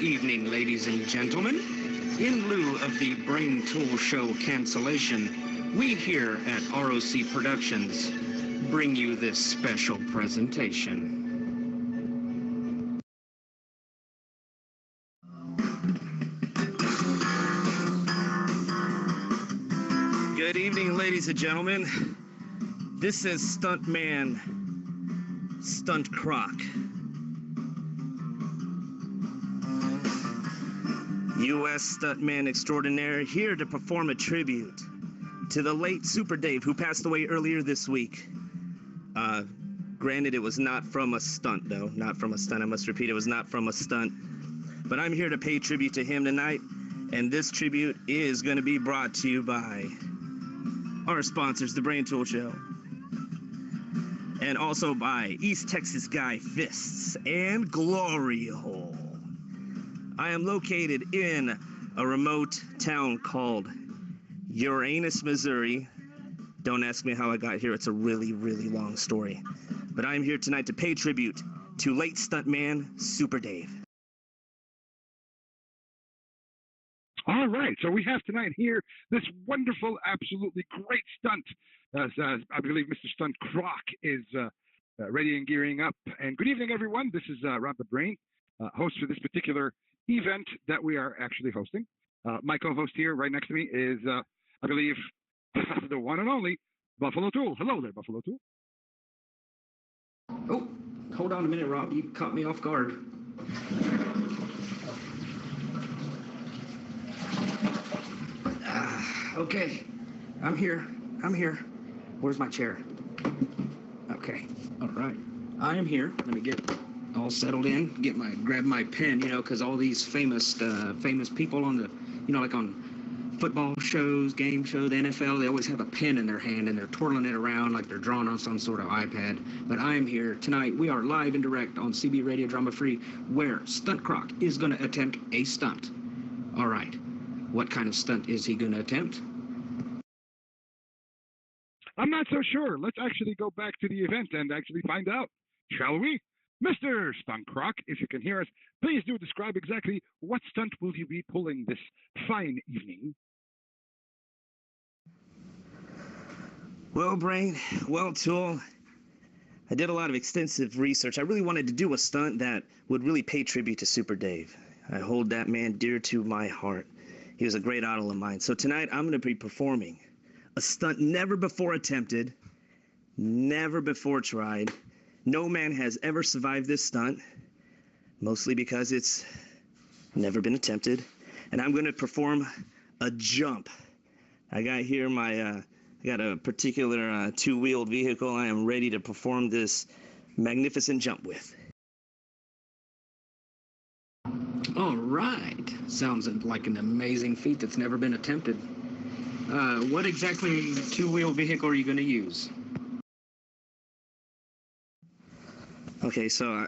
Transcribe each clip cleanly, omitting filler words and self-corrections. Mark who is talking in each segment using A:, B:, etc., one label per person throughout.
A: evening, ladies and gentlemen. In lieu of the Brain Tool Show cancellation, we here at ROC Productions bring you this special presentation. Good evening, ladies and gentlemen. This is Stuntman Stunt Croc. U.S. stuntman extraordinaire, here to perform a tribute to the late Super Dave, who passed away earlier this week. Granted, it was not from a stunt, though. Not from a stunt. I must repeat, it was not from a stunt. But I'm here to pay tribute to him tonight, and this tribute is going to be brought to you by our sponsors, the Brain Tool Show, and also by East Texas Guy Fists and Glory Hole. I am located in a remote town called Uranus, Missouri. Don't ask me how I got here. It's a really, really long story. But I'm here tonight to pay tribute to late stuntman Super Dave.
B: All right, so we have tonight here this wonderful, absolutely great stunt. I believe Mr. Stunt Croc is ready and gearing up. And good evening, everyone. This is Rob the Brain, host for this particular event that we are actually hosting. My co-host here right next to me is, I believe, the one and only Buffalo Tool. Hello there, Buffalo Tool.
A: Oh, hold on a minute, Rob. You caught me off guard. Okay, I'm here. Where's my chair? Okay, all right. I am here. Let me get all settled in. Grab my pen, because all these famous people on the, like on football shows, game shows, the NFL, they always have a pen in their hand and they're twirling it around like they're drawing on some sort of iPad. But I am here tonight. We are live and direct on CB Radio Drama Free, where Stunt Croc is going to attempt a stunt. All right. What kind of stunt is he going to attempt?
B: I'm not so sure. Let's actually go back to the event and actually find out, shall we? Mr. Stunt Croc, if you can hear us, please do describe exactly what stunt will you be pulling this fine evening.
A: Well, Brain, Tool, I did a lot of extensive research. I really wanted to do a stunt that would really pay tribute to Super Dave. I hold that man dear to my heart. He was a great idol of mine. So tonight I'm going to be performing a stunt never before attempted, never before tried. No man has ever survived this stunt, mostly because it's never been attempted. And I'm going to perform a jump. I got here I got a particular two-wheeled vehicle I am ready to perform this magnificent jump with. All right. Sounds like an amazing feat that's never been attempted. What exactly two-wheel vehicle are you going to use? Okay, so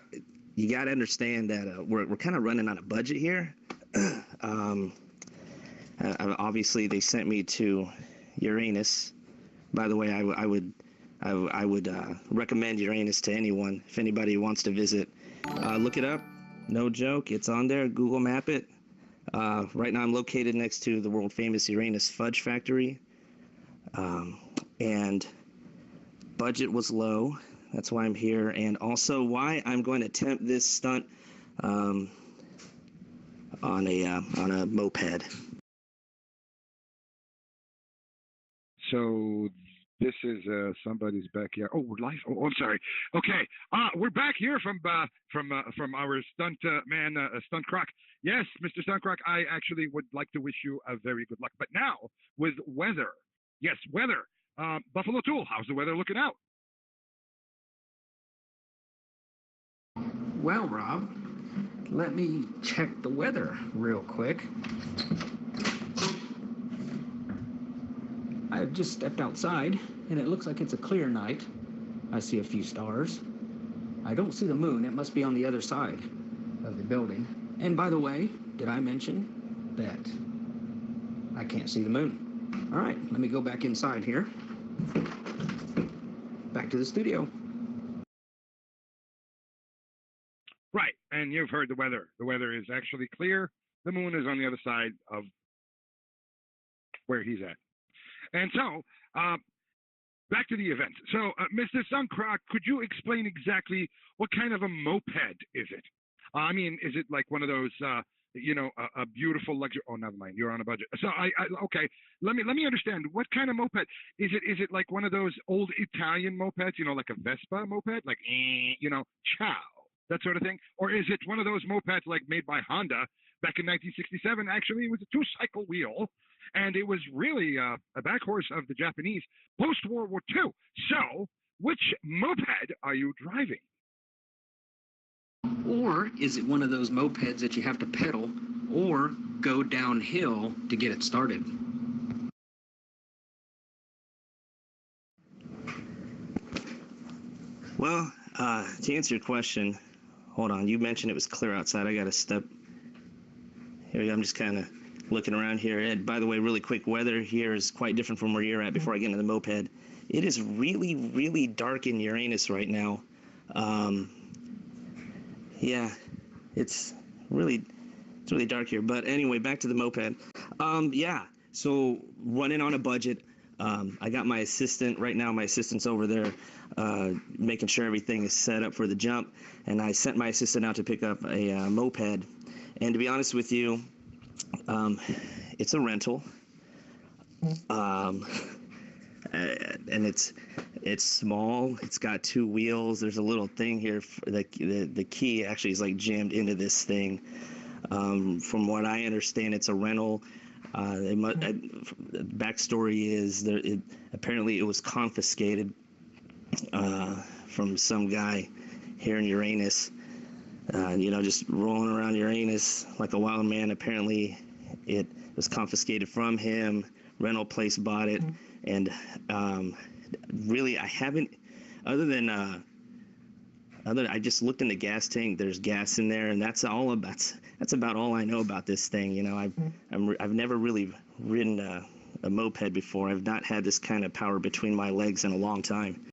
A: you got to understand that we're kind of running on a budget here. Obviously, they sent me to Uranus. By the way, I would recommend Uranus to anyone. If anybody wants to visit, look it up. No joke, it's on there. Google Map it. Right now I'm located next to the world famous Uranus Fudge Factory. And budget was low. That's why I'm here. And also why I'm going to attempt this stunt on a moped.
B: So this is somebody's backyard. Oh, we're live. Oh, I'm sorry. Okay, we're back here from our stunt man, Stunt Croc. Yes, Mr. Stunt Croc, I actually would like to wish you a very good luck. But now with weather, yes, weather. Buffalo Tool, how's the weather looking out?
A: Well, Rob, let me check the weather real quick. I've just stepped outside, and it looks like it's a clear night. I see a few stars. I don't see the moon. It must be on the other side of the building. And by the way, did I mention that I can't see the moon? All right, let me go back inside here. Back to the studio.
B: Right, and you've heard the weather. The weather is actually clear. The moon is on the other side of where he's at. And so, back to the event. So, Mr. Sunkrock, could you explain exactly what kind of a moped is it? I mean, is it like one of those, a beautiful luxury? Oh, never mind. You're on a budget. So, okay. Let me understand. What kind of moped is it? Is it like one of those old Italian mopeds? Like a Vespa moped, like ciao, that sort of thing? Or is it one of those mopeds like made by Honda back in 1967? Actually, it was a two-cycle wheel, and it was really a backhorse of the Japanese post-World War II. So, which moped are you driving?
C: Or is it one of those mopeds that you have to pedal or go downhill to get it started?
A: Well, to answer your question, hold on. You mentioned it was clear outside. I got to step. Here we go. I'm just kind of looking around here. Ed, by the way, really quick, weather here is quite different from where you're at before I get into the moped. It is really, really dark in Uranus right now. Yeah, it's really dark here. But anyway, back to the moped. Yeah, so running on a budget. I got my assistant right now. My assistant's over there making sure everything is set up for the jump. And I sent my assistant out to pick up a moped. And to be honest with you, it's a rental. And it's small. It's got two wheels. There's a little thing here. The key actually is like jammed into this thing. From what I understand, it's a rental. The backstory is apparently it was confiscated from some guy here in Uranus. Just rolling around Uranus like a wild man. Apparently, it was confiscated from him. Rental place bought it, and really, I haven't. I just looked in the gas tank. There's gas in there, and that's about all I know about this thing. I've never really ridden a moped before. I've not had this kind of power between my legs in a long time.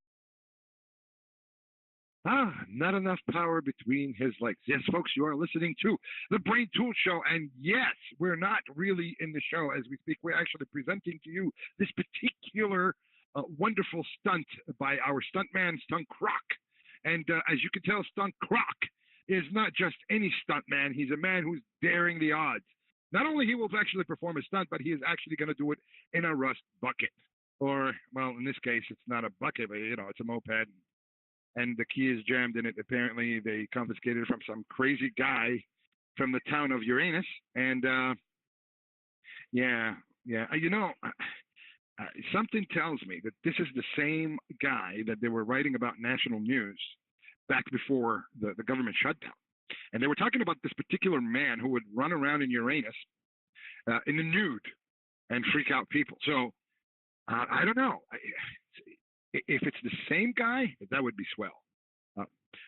B: Not enough power between his legs. Yes, folks, you are listening to the Brain Tool Show. And yes, we're not really in the show as we speak. We're actually presenting to you this particular wonderful stunt by our stuntman, Stunt Croc. And as you can tell, Stunt Croc is not just any stuntman. He's a man who's daring the odds. Not only he will actually perform a stunt, but he is actually going to do it in a rust bucket. Or, well, in this case, it's not a bucket, but, it's a moped. And the key is jammed in it. Apparently, they confiscated it from some crazy guy from the town of Uranus. And, something tells me that this is the same guy that they were writing about national news back before the government shutdown. And they were talking about this particular man who would run around in Uranus in the nude and freak out people. So, I don't know. If it's the same guy, that would be swell.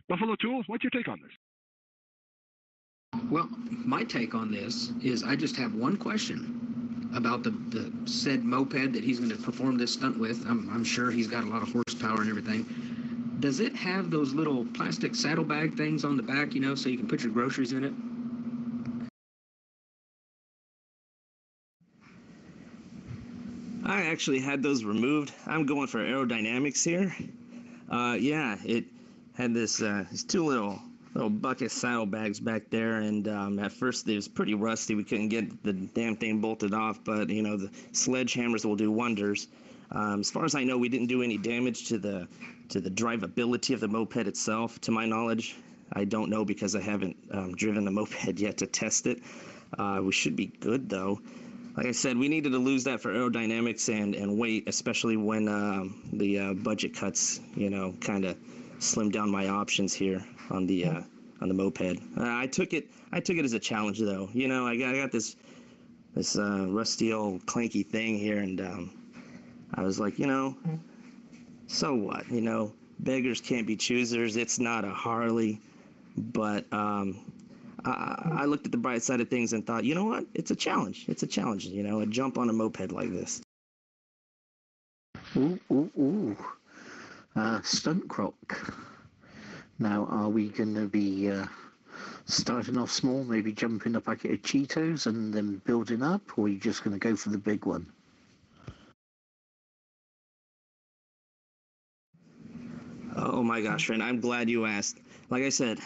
B: Buffalo Tools, what's your take on this?
C: Well, my take on this is I just have one question about the said moped that he's going to perform this stunt with. I'm sure he's got a lot of horsepower and everything. Does it have those little plastic saddlebag things on the back, so you can put your groceries in it?
A: I actually had those removed. I'm going for aerodynamics here. It had this two little bucket saddlebags back there, and at first it was pretty rusty. We couldn't get the damn thing bolted off, but the sledgehammers will do wonders. As far as I know, we didn't do any damage to the drivability of the moped itself, to my knowledge. I don't know because I haven't driven the moped yet to test it. We should be good though. Like I said, we needed to lose that for aerodynamics and weight, especially when the budget cuts, kind of slimmed down my options here on the moped. I took it as a challenge, though. I got this rusty old clanky thing here, and I was like, so what? Beggars can't be choosers. It's not a Harley, but I looked at the bright side of things and thought, you know what? It's a challenge. It's a challenge, a jump on a moped like this.
D: Ooh. Stunt Croc. Now, are we going to be starting off small, maybe jumping a packet of Cheetos and then building up, or are you just going to go for the big one?
A: Oh my gosh, friend, I'm glad you asked. Like I said,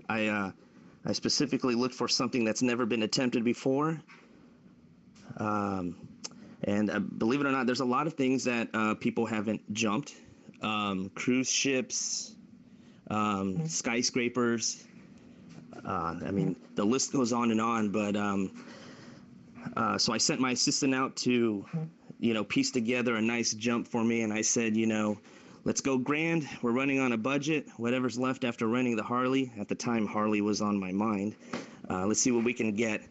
A: I specifically looked for something that's never been attempted before. And believe it or not, there's a lot of things that people haven't jumped. Cruise ships, skyscrapers. I mean, the list goes on, but so I sent my assistant out to, piece together a nice jump for me, and I said, let's go grand. We're running on a budget. Whatever's left after renting the Harley. At the time, Harley was on my mind. Let's see what we can get.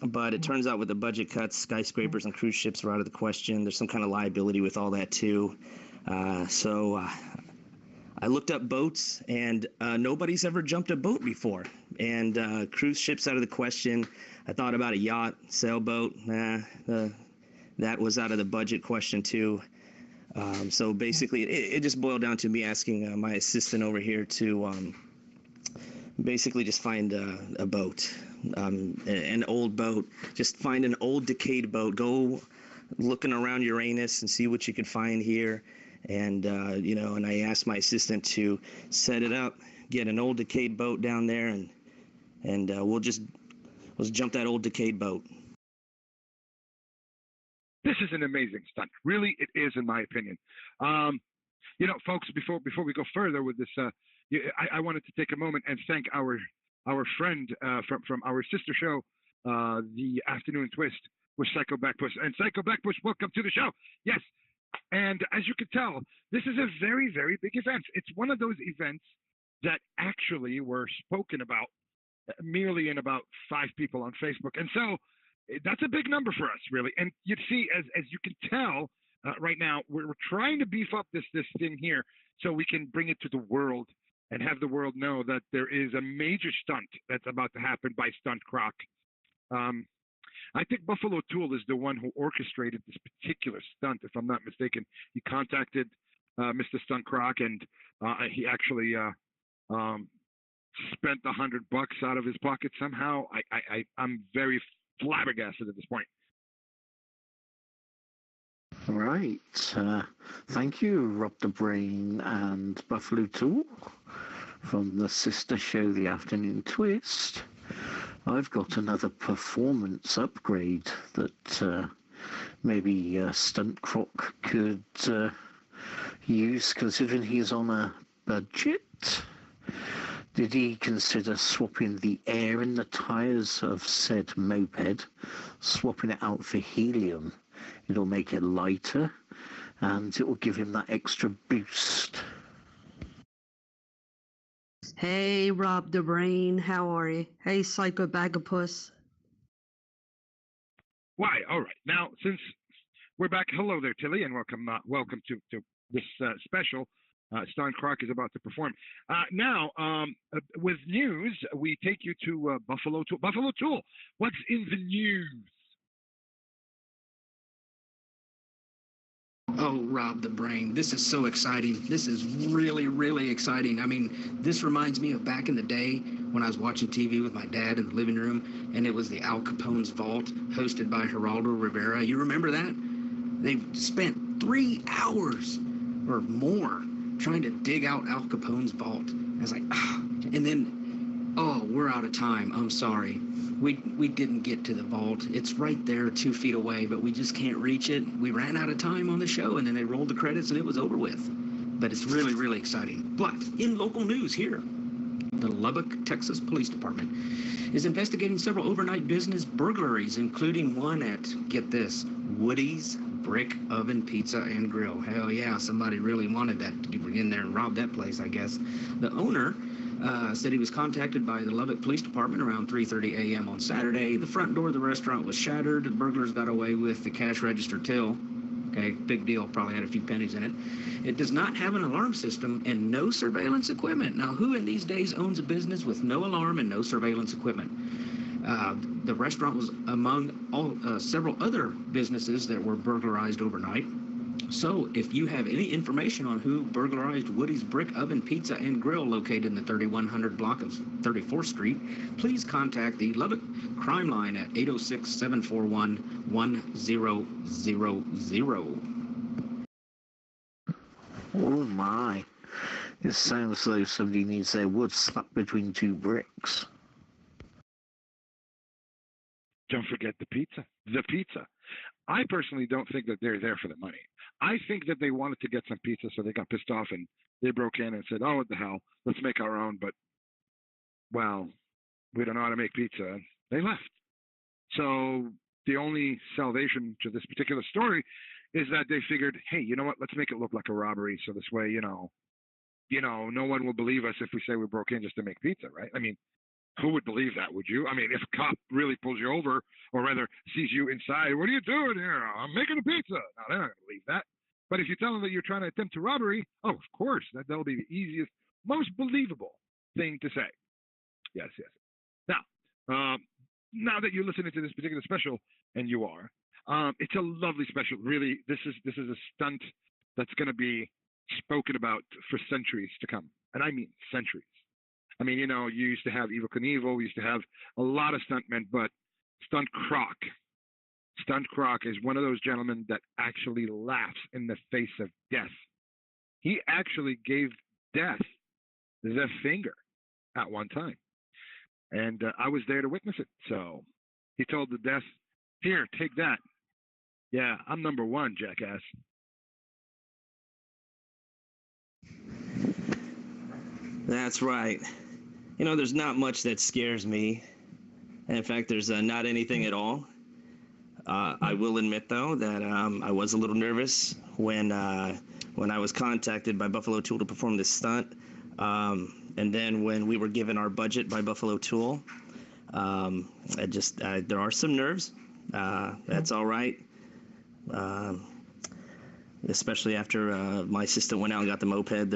A: But it turns out with the budget cuts, skyscrapers and cruise ships are out of the question. There's some kind of liability with all that too. So I looked up boats, and nobody's ever jumped a boat before. And cruise ships out of the question. I thought about a yacht, sailboat. That was out of the budget question too. So basically, it just boiled down to me asking my assistant over here to basically just find a boat, an old boat. Just find an old decayed boat. Go looking around Uranus and see what you can find here. And, and I asked my assistant to set it up, get an old decayed boat down there, and let's jump that old decayed boat.
B: This is an amazing stunt. Really, it is, in my opinion. Folks, before we go further with this, I wanted to take a moment and thank our friend from our sister show, The Afternoon Twist with Psycho Backpuss. And Psycho Backpuss, welcome to the show. Yes. And as you can tell, this is a very, very big event. It's one of those events that actually were spoken about merely in about 5 people on Facebook. And so that's a big number for us, really. And you see, as you can tell right now, we're trying to beef up this thing here so we can bring it to the world and have the world know that there is a major stunt that's about to happen by Stunt Croc. I think Buffalo Tool is the one who orchestrated this particular stunt, if I'm not mistaken. He contacted Mr. Stunt Croc, and he actually spent $100 out of his pocket somehow. I'm very flabbergasted at this point.
D: All right. Thank you, Rob the Brain and Buffalo Tool from the sister show, The Afternoon Twist. I've got another performance upgrade that maybe Stunt Croc could use, considering he's on a budget. Did he consider swapping the air in the tires of said moped, swapping it out for helium? It'll make it lighter, and it will give him that extra boost.
E: Hey, Rob the Brain, how are you? Hey, Psycho Bagapus.
B: Why? All right. Now, since we're back, hello there, Tilly, and welcome to this special. Stunt Croc is about to perform. Now, with news, we take you to Buffalo Tool. Buffalo Tool, what's in the news?
C: Oh, Rob the Brain, this is so exciting. This is really, really exciting. I mean, this reminds me of back in the day when I was watching TV with my dad in the living room, and it was the Al Capone's Vault, hosted by Geraldo Rivera. You remember that? They spent 3 hours or more trying to dig out Al Capone's vault. I was like, and then, we're out of time. I'm sorry. We didn't get to the vault. It's right there 2 feet away, but we just can't reach it. We ran out of time on the show, and then they rolled the credits, and it was over with. But it's really, really exciting. But in local news here, the Lubbock, Texas Police Department is investigating several overnight business burglaries, including one at, get this, Woody's Brick Oven Pizza and Grill. Hell yeah, somebody really wanted that to get in there and rob that place, I guess. The owner said he was contacted by the Lubbock Police Department around 3:30 a.m. on Saturday. The front door of the restaurant was shattered. The burglars got away with the cash register till. Okay, big deal, probably had a few pennies in it. It does not have an alarm system and no surveillance equipment. Now, who in these days owns a business with no alarm and no surveillance equipment? The restaurant was among several other businesses that were burglarized overnight. So, if you have any information on who burglarized Woody's Brick Oven Pizza and Grill located in the 3100 block of 34th Street, please contact the Lubbock Crime Line at 806-741-1000.
D: Oh my. It sounds as though somebody needs their wood stuck between two bricks.
B: Don't forget the pizza. The pizza. I personally don't think that they're there for the money. I think that they wanted to get some pizza, so they got pissed off and they broke in and said, "Oh, what the hell? Let's make our own." But, well, we don't know how to make pizza. And they left. So the only salvation to this particular story is that they figured, hey, you know what? Let's make it look like a robbery. So this way, no one will believe us if we say we broke in just to make pizza, right? I mean, who would believe that, would you? I mean, if a cop really pulls you over, or rather sees you inside, what are you doing here? I'm making a pizza. No, they're not going to believe that. But if you tell them that you're trying to attempt a robbery, oh, of course, that'll be the easiest, most believable thing to say. Yes. Now that you're listening to this particular special, and you are, it's a lovely special. Really, this is a stunt that's going to be spoken about for centuries to come, and I mean centuries. I mean, you used to have Evel Knievel, we used to have a lot of stuntmen, but Stunt Croc is one of those gentlemen that actually laughs in the face of death. He actually gave death the finger at one time. And I was there to witness it. So he told the death, "Here, take that. Yeah, I'm number one, jackass."
A: That's right. There's not much that scares me. And in fact, there's not anything at all. I will admit, though, that I was a little nervous when I was contacted by Buffalo Tool to perform this stunt. And then when we were given our budget by Buffalo Tool, there are some nerves. That's all right. Especially after my assistant went out and got the moped,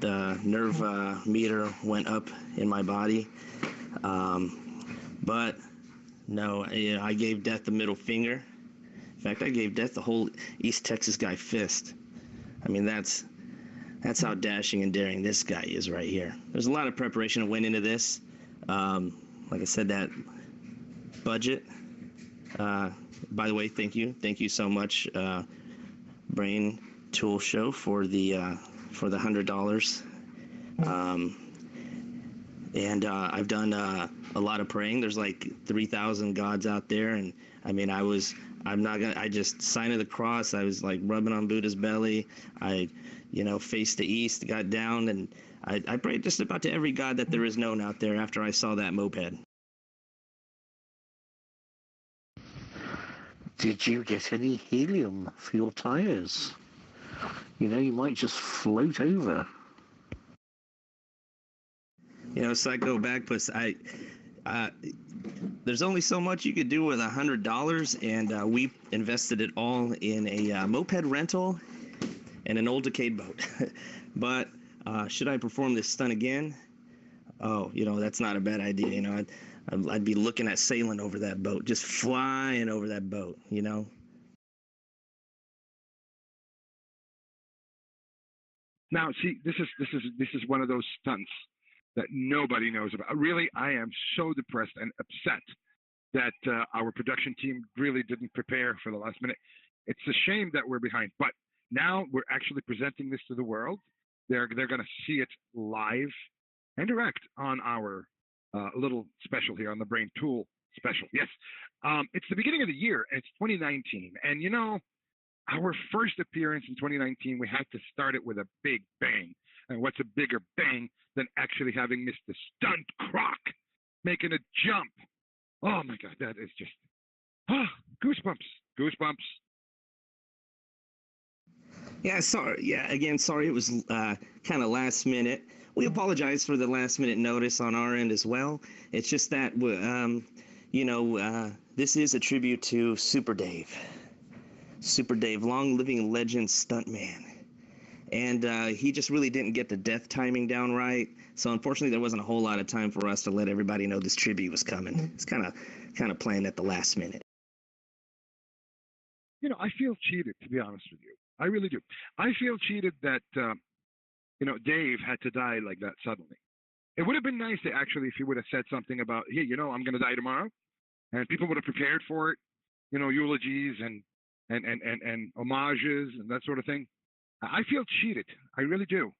A: the nerve meter went up in my body. But no, I gave Death the middle finger. In fact, I gave Death the whole East Texas guy fist. I mean, that's how dashing and daring this guy is right here. There's a lot of preparation that went into this. Like I said, that budget. By the way, thank you so much, Brain Tool Show, for the $100. And I've done a lot of praying. There's like 3,000 gods out there, and I mean, I just sign of the cross. I was like rubbing on Buddha's belly. I faced the east, got down, and I prayed just about to every god that there is known out there after I saw that moped.
D: Did you get any helium for your tires? You might just float over.
A: Psycho Bagpuss, there's only so much you could do with $100, and we invested it all in a moped rental and an old decayed boat. But should I perform this stunt again? Oh, that's not a bad idea. I'd be looking at sailing over that boat, just flying over that boat.
B: Now, see, this is one of those stunts that nobody knows about. Really, I am so depressed and upset that our production team really didn't prepare for the last minute. It's a shame that we're behind, but now we're actually presenting this to the world. They're going to see it live and direct on our little special here on the Brain Tool special. Yes, it's the beginning of the year, and it's 2019, and our first appearance in 2019, we had to start it with a big bang. And what's a bigger bang than actually having Mr. Stunt Croc making a jump? Oh my God, that is just goosebumps.
A: Yeah, sorry. Yeah, again, sorry it was kind of last minute. We apologize for the last minute notice on our end as well. It's just that, this is a tribute to Super Dave. Super Dave, long living legend stuntman. And he just really didn't get the death timing down right. So unfortunately, there wasn't a whole lot of time for us to let everybody know this tribute was coming. It's kind of planned at the last minute.
B: I feel cheated, to be honest with you. I really do. I feel cheated that, Dave had to die like that suddenly. It would have been nice to actually, if he would have said something about, hey, I'm going to die tomorrow, and people would have prepared for it, eulogies and homages and that sort of thing. I feel cheated. I really do.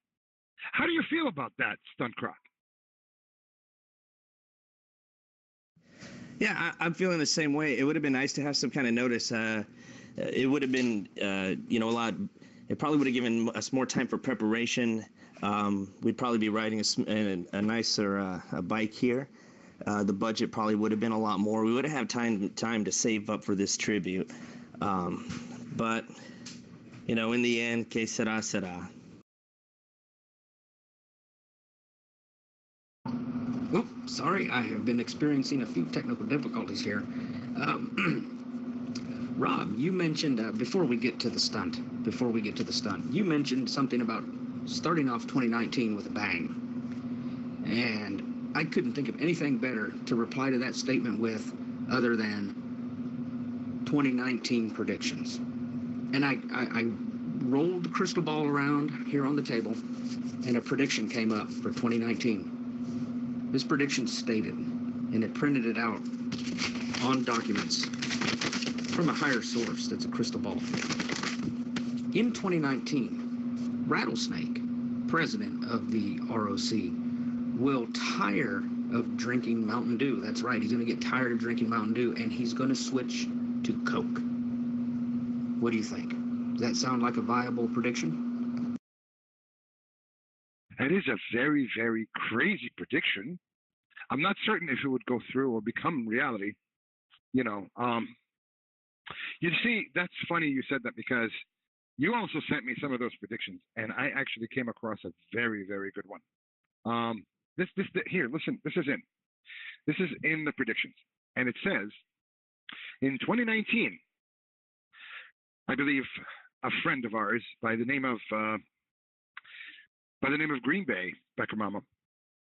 B: How do you feel about that, Stunt Croc?
A: Yeah, I'm feeling the same way. It would have been nice to have some kind of notice. It would have been, a lot. It probably would have given us more time for preparation. We'd probably be riding a nicer bike here. The budget probably would have been a lot more. We would have had time to save up for this tribute. But, in the end, que sera, sera.
C: Oh, sorry, I have been experiencing a few technical difficulties here. Rob, you mentioned before we get to the stunt, you mentioned something about starting off 2019 with a bang. And I couldn't think of anything better to reply to that statement with other than 2019 predictions. And I rolled the crystal ball around here on the table, and a prediction came up for 2019. This prediction stated, and it printed it out on documents from a higher source that's a crystal ball. In 2019, Rattlesnake, president of the ROC, will tire of drinking Mountain Dew. That's right, he's going to get tired of drinking Mountain Dew, and he's going to switch to Coke. What do you think? Does that sound like a viable prediction?
B: That is a very, very crazy prediction. I'm not certain if it would go through or become reality. You see, that's funny you said that, because you also sent me some of those predictions, and I actually came across a very, very good one. Here, listen, this is in the predictions, and it says, in 2019, I believe a friend of ours by the name of Green Bay, Becker Mama,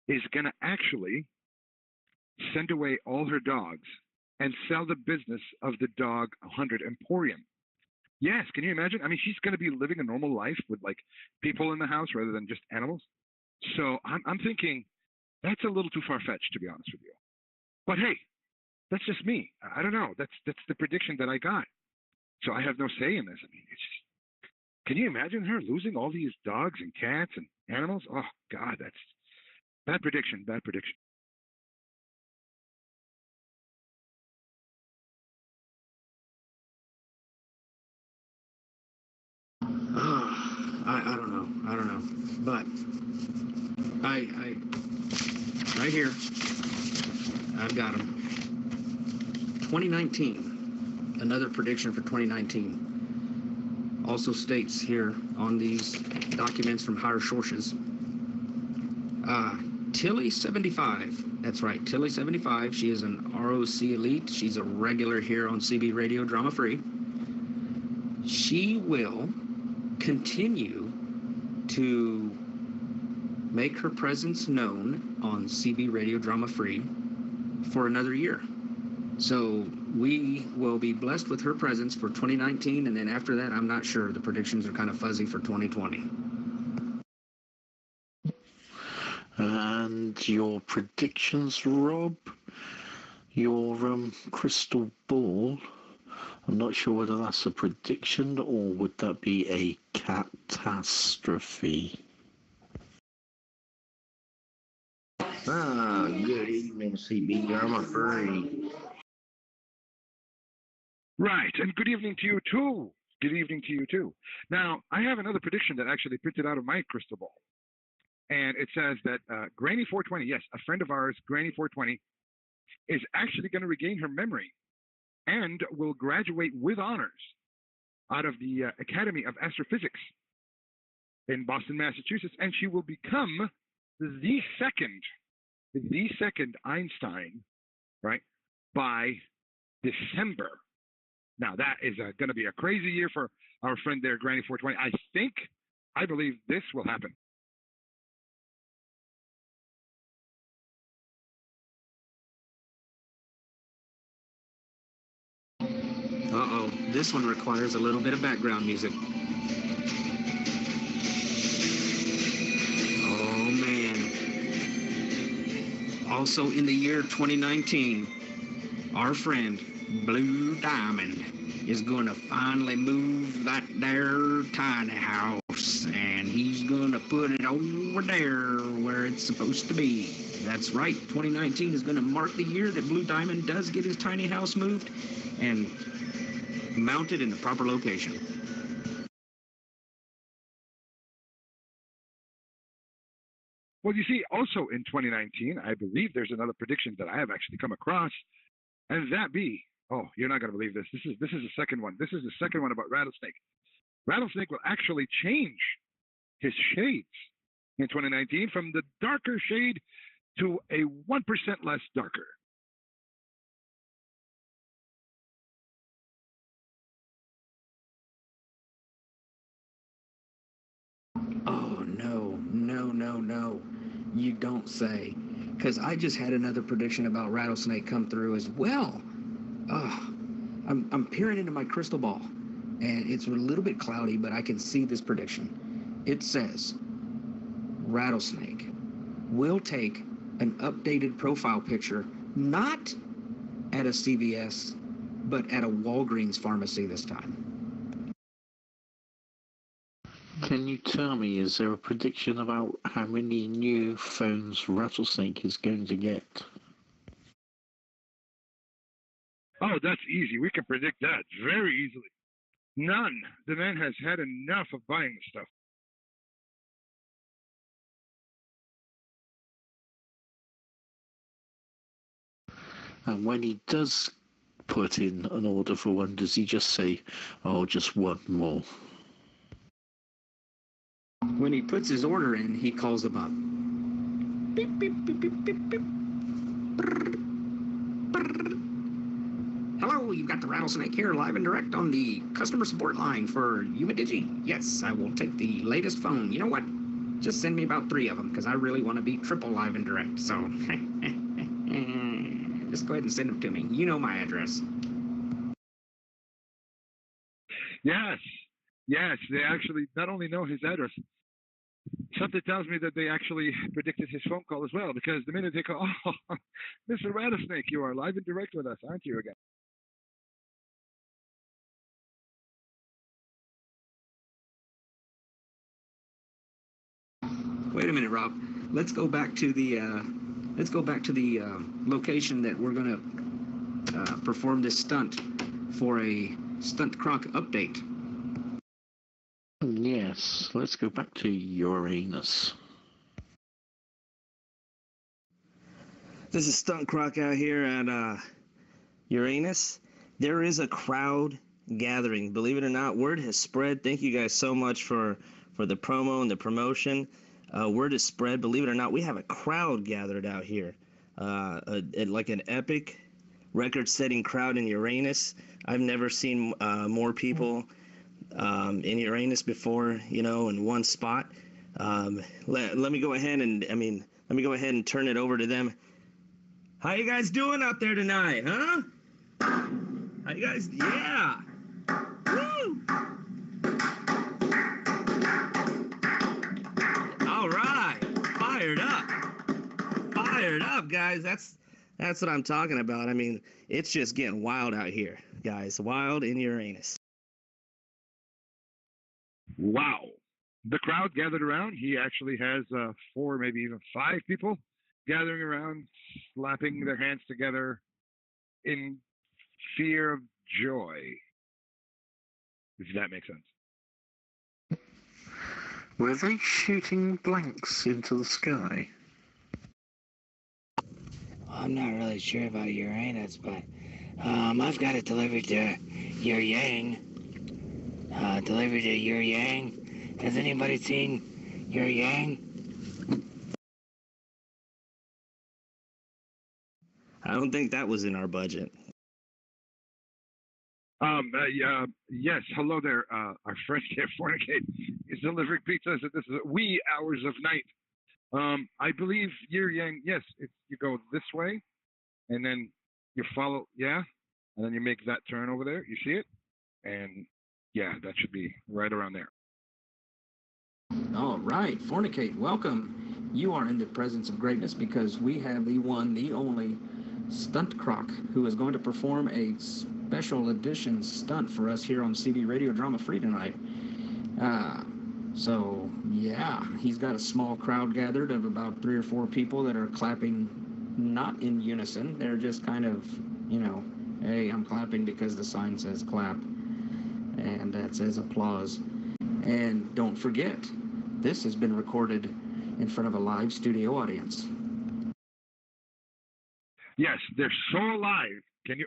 B: is going to actually send away all her dogs and sell the business of the Dog 100 Emporium. Yes, can you imagine? I mean, she's going to be living a normal life with like people in the house rather than just animals. So I'm thinking that's a little too far-fetched, to be honest with you. But hey, that's just me. I don't know. That's the prediction that I got. So I have no say in this. I mean, it's just, can you imagine her losing all these dogs and cats and animals? Oh God, that's bad prediction. Bad prediction.
C: I don't know. But I right here, I've got them. 2019, another prediction for 2019. Also states here on these documents from higher sources. Tilly 75, that's right, Tilly 75. She is an ROC elite. She's a regular here on CB Radio Drama Free. She will continue to make her presence known on CB Radio Drama Free for another year. So we will be blessed with her presence for 2019, and then after that, I'm not sure. The predictions are kind of fuzzy for 2020.
D: And your predictions, Rob? Your crystal ball? I'm not sure whether that's a prediction or would that be a catastrophe.
F: Good evening, CB Drama Free.
B: Right, and good evening to you too. Good evening to you too. Now, I have another prediction that actually printed out of my crystal ball. And it says that Granny 420, yes, a friend of ours, Granny 420, is actually going to regain her memory and will graduate with honors out of the Academy of Astrophysics in Boston, Massachusetts, and she will become the second Einstein, right, by December. Now, that is going to be a crazy year for our friend there, Granny 420. I believe this will happen.
C: Uh-oh, this one requires a little bit of background music. Oh, man. Also in the year 2019, our friend Blue Diamond is going to finally move that there tiny house, and he's going to put it over there where it's supposed to be. That's right, 2019 is going to mark the year that Blue Diamond does get his tiny house moved and mounted in the proper location.
B: Well, you see, also in 2019, I believe there's another prediction that I have actually come across, and that be, oh, you're not going to believe this. This is the second one. This is the second one about Rattlesnake. Rattlesnake will actually change his shades in 2019 from the darker shade to a 1% less darker.
C: Oh, no, no, no, no. You don't say. Because I just had another prediction about Rattlesnake come through as well. Oh, I'm peering into my crystal ball, and it's a little bit cloudy, but I can see this prediction. It says, Rattlesnake will take an updated profile picture, not at a CVS, but at a Walgreens pharmacy this time.
D: Can you tell me, is there a prediction about how many new phones Rattlesnake is going to get?
B: Oh, that's easy. We can predict that very easily. None. The man has had enough of buying stuff.
D: And when he does put in an order for one, does he just say, oh, just one more?
C: When he puts his order in, he calls them up. Beep, beep, beep, beep, beep, beep. Brr, brr. Hello, you've got the Rattlesnake here live and direct on the customer support line for Umidigi. Yes, I will take the latest phone. You know what? Just send me about 3 of them, because I really want to be triple live and direct. So, just go ahead and send them to me. You know my address.
B: Yes, they actually not only know his address, something tells me that they actually predicted his phone call as well, because the minute they call, oh, Mr. Rattlesnake, you are live and direct with us, aren't you again?
C: Wait a minute, Rob. Let's go back to the location that we're going to perform this stunt for a Stunt Croc update.
D: Yes, let's go back to Uranus.
A: This is Stunt Croc out here at Uranus. There is a crowd gathering. Believe it or not, word has spread. Thank you guys so much for the promo and the promotion. Word has spread. Believe it or not, we have a crowd gathered out here. Like an epic record-setting crowd in Uranus. I've never seen more people in Uranus before, in one spot. Let me go ahead and turn it over to them. How you guys doing out there tonight, huh? How you guys? Yeah. Woo! All right. Fired up, guys. That's what I'm talking about. I mean, it's just getting wild out here, guys. Wild in Uranus.
B: Wow. The crowd gathered around. He actually has 4, maybe even 5 people gathering around, slapping their hands together in fear of joy, if that makes sense.
D: Were they shooting blanks into the sky?
G: I'm not really sure about Uranus, but I've got it delivered to your Yang. Delivered to your Yang. Has anybody seen your Yang?
A: I don't think that was in our budget.
B: Yes, hello there. Our friend here, Fornicate, is delivering pizzas at this wee hours of night. I believe Yer Yang, yes, you go this way, and then you follow, yeah? and then you make that turn over there. You see it? And yeah, that should be right around there.
C: All right, Fornicate, welcome. You are in the presence of greatness because we have the one, the only Stunt Croc who is going to perform a special edition stunt for us here on CB Radio Drama Free tonight. So, yeah, he's got a small crowd gathered of about 3 or 4 people that are clapping not in unison. They're just kind of, you know, hey, I'm clapping because the sign says clap, and that says applause. And don't forget, this has been recorded in front of a live studio audience.
B: Yes, they're so alive. Can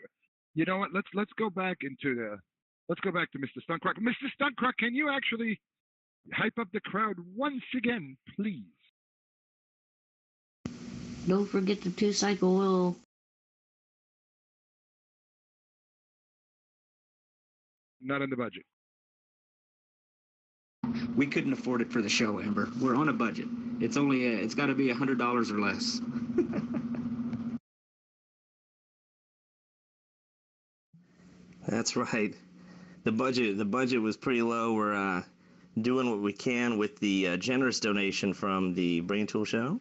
B: you know what? Let's go back to Mr. Stunt Croc. Mr. Stunt Croc, can you actually hype up the crowd once again, please?
E: Don't forget the 2-cycle oil.
B: Not in the budget.
C: We couldn't afford it for the show, Amber. We're on a budget. It's only it's got to be $100 or less.
A: That's right. The budget was pretty low. We're doing what we can with the generous donation from the Brain Tool Show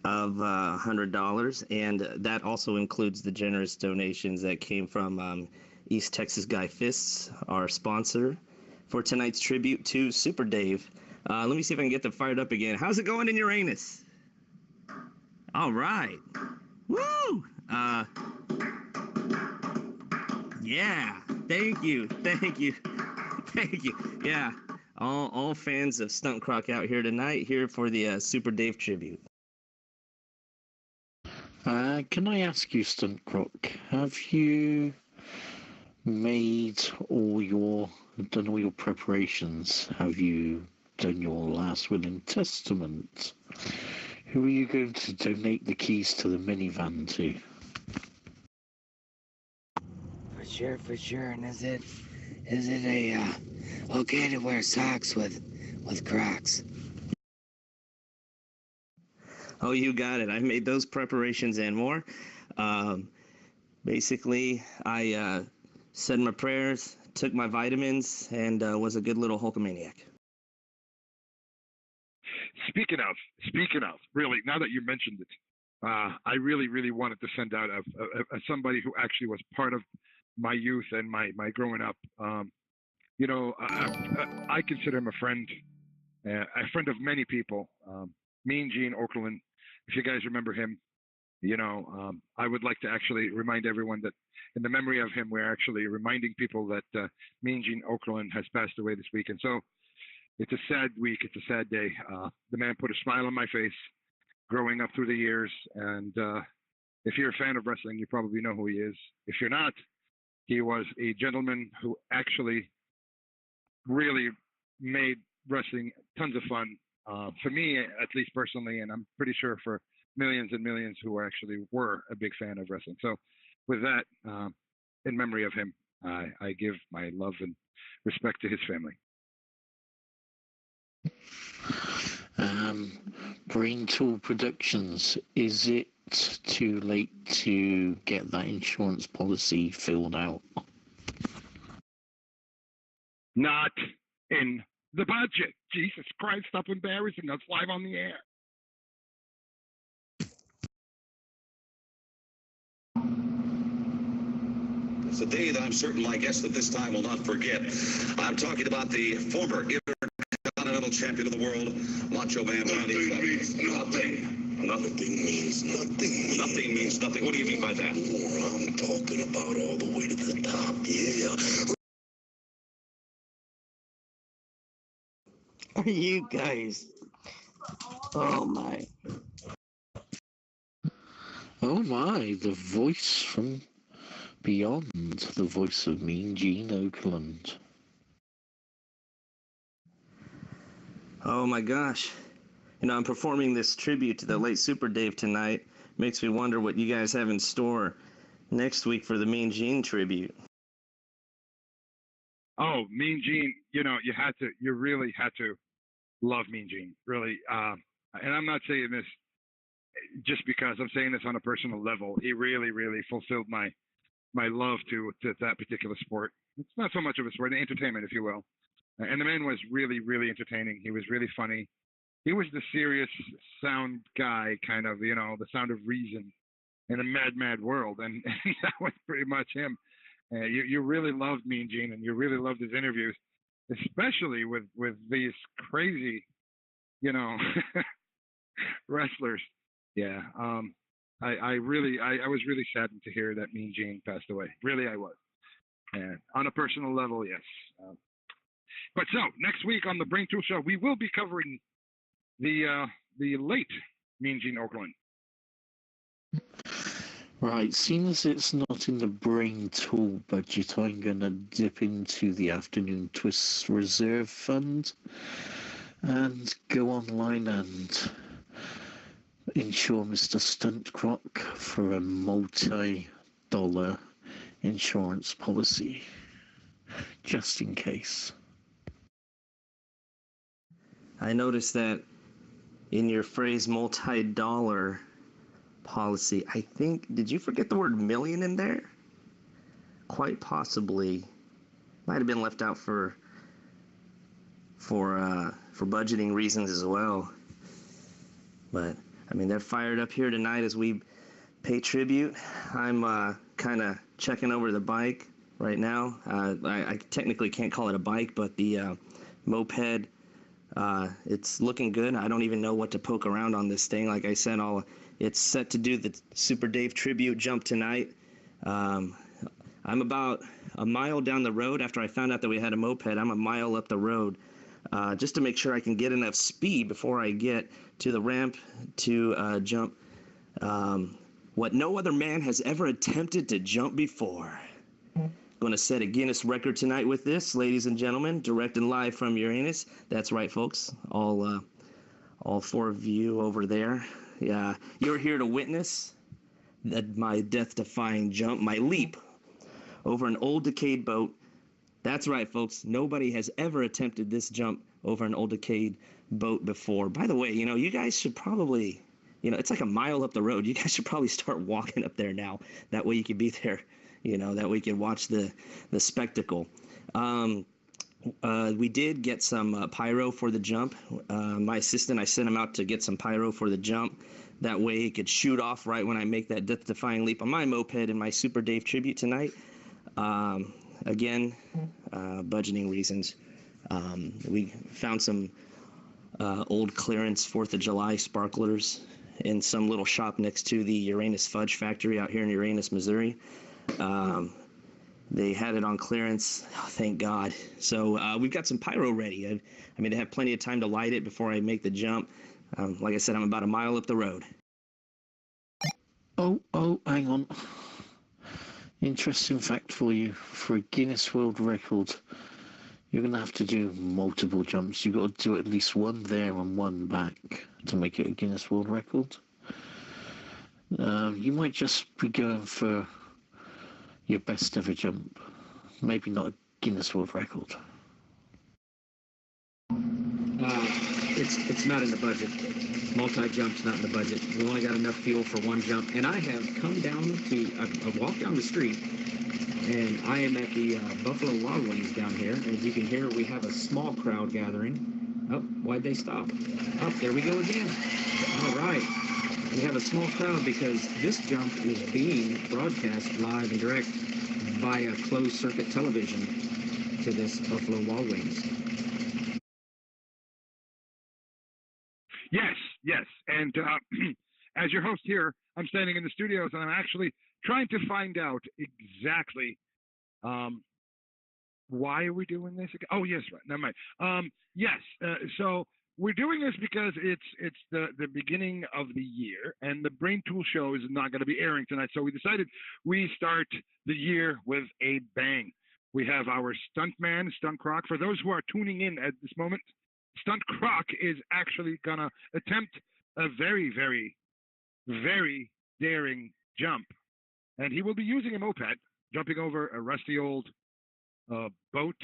A: of $100, and that also includes the generous donations that came from East Texas Guy Fists, our sponsor for tonight's tribute to Super Dave. Let me see if I can get them fired up again. How's it going in Uranus? All right. Woo! Yeah. Thank you. Yeah. All fans of Stunt Croc out here tonight, here for the Super Dave tribute.
D: Can I ask you, Stunt Croc, have you done all your preparations? Have you done your last will and testament? Who are you going to donate the keys to the minivan to?
G: For sure. And is it okay to wear socks with Crocs?
A: Oh, you got it. I've made those preparations and more. Basically, I said my prayers, took my vitamins, and was a good little Hulkamaniac.
B: Speaking of, really, now that you mentioned it, I really wanted to send out somebody who actually was part of my youth and my growing up. I consider him a friend of many people. Mean Gene Okerlund, if you guys remember him, I would like to actually remind everyone that in the memory of him, we're actually reminding people that Mean Gene Okerlund has passed away this week. And so it's a sad week. It's a sad day. The man put a smile on my face growing up through the years. And if you're a fan of wrestling, you probably know who he is. If you're not, he was a gentleman who actually really made wrestling tons of fun. For me, at least personally, and I'm pretty sure for millions and millions who actually were a big fan of wrestling. So with that, in memory of him, I give my love and respect to his family.
D: Brain Tool Productions, is it too late to get that insurance policy filled out?
B: Not in the budget. Jesus Christ, stop embarrassing us live on the air.
H: It's a day that I'm certain my guests at this time will not forget. I'm talking about the former Intercontinental Champion of the world, Macho Man.
I: Nothing means nothing.
H: Nothing means nothing. Nothing means nothing. What do you mean by that?
I: I'm talking about all the way to the top, yeah.
A: Are you guys? Oh my.
D: Oh my, the voice from beyond, the voice of Mean Gene Okerlund.
A: Oh my gosh. I'm performing this tribute to the late Super Dave tonight. Makes me wonder what you guys have in store next week for the Mean Gene tribute.
B: Oh, Mean Gene, you really had to love Mean Gene, really. And I'm not saying this just because I'm saying this on a personal level. He really, really fulfilled my my love to that particular sport. It's not so much of a sport, an entertainment, if you will. And the man was really, really entertaining. He was really funny. He was the serious sound guy, kind of, the sound of reason in a mad, mad world. And that was pretty much him. You really loved Mean Gene, and you really loved his interviews, especially with these crazy, wrestlers. Yeah. I was really saddened to hear that Mean Gene passed away. Really, I was. And on a personal level, yes. But so next week on the Brain Tool Show, we will be covering the late Mean Gene Okerlund.
D: Right, seeing as it's not in the Brain Tool budget, I'm going to dip into the Afternoon Twists Reserve Fund and go online and insure Mr. Stunt Croc for a multi-dollar insurance policy, just in case.
A: I noticed that in your phrase multi-dollar policy, I think, did you forget the word million in there? Quite possibly. Might have been left out for budgeting reasons as well. But I mean, they're fired up here tonight as we pay tribute. I'm kind of checking over the bike right now. I technically can't call it a bike, but the moped, it's looking good. I don't even know what to poke around on this thing. Like I said, it's set to do the Super Dave tribute jump tonight. I'm about a mile down the road after I found out that we had a moped. I'm a mile up the road just to make sure I can get enough speed before I get to the ramp to jump what no other man has ever attempted to jump before. Going to set a Guinness record tonight with this, ladies and gentlemen, direct and live from Uranus. That's right, folks. All four of you over there. Yeah, you're here to witness my death-defying jump, my leap over an old decayed boat. That's right, folks. Nobody has ever attempted this jump over an old decayed boat before. By the way, you guys should probably, it's like a mile up the road. You guys should probably start walking up there now. That way you can be there, that way you can watch the spectacle. We did get some pyro for the jump. My assistant, I sent him out to get some pyro for the jump. That way he could shoot off right when I make that death-defying leap on my moped in my Super Dave tribute tonight. Again, budgeting reasons. We found some old clearance 4th of July sparklers in some little shop next to the Uranus Fudge Factory out here in Uranus, Missouri. They had it on clearance. Oh, thank God. So we've got some pyro ready. I mean, I have plenty of time to light it before I make the jump. Like I said, I'm about a mile up the road.
D: Oh, hang on. Interesting fact for you. For a Guinness World Record, you're going to have to do multiple jumps. You've got to do at least one there and one back to make it a Guinness World Record. You might just be going for your best ever jump. Maybe not a Guinness World Record.
C: It's not in the budget. Multi-jump's not in the budget. We only got enough fuel for one jump. And I have come down I've walked down the street, and I am at the Buffalo Wild Wings down here. As you can hear, we have a small crowd gathering. Oh, why'd they stop? Oh, there we go again. All right. We have a small crowd because this jump is being broadcast live and direct via closed-circuit television to this Buffalo Wild Wings.
B: Yes. And as your host here, I'm standing in the studios, and I'm actually trying to find out exactly why are we doing this again? Oh, yes, right. Never mind. Yes. So we're doing this because it's the beginning of the year, and the Brain Tool Show is not going to be airing tonight. So we decided we start the year with a bang. We have our stuntman, Stunt Croc. For those who are tuning in at this moment, Stunt Croc is actually going to attempt a very, very, very daring jump. And he will be using a moped, jumping over a rusty old boat.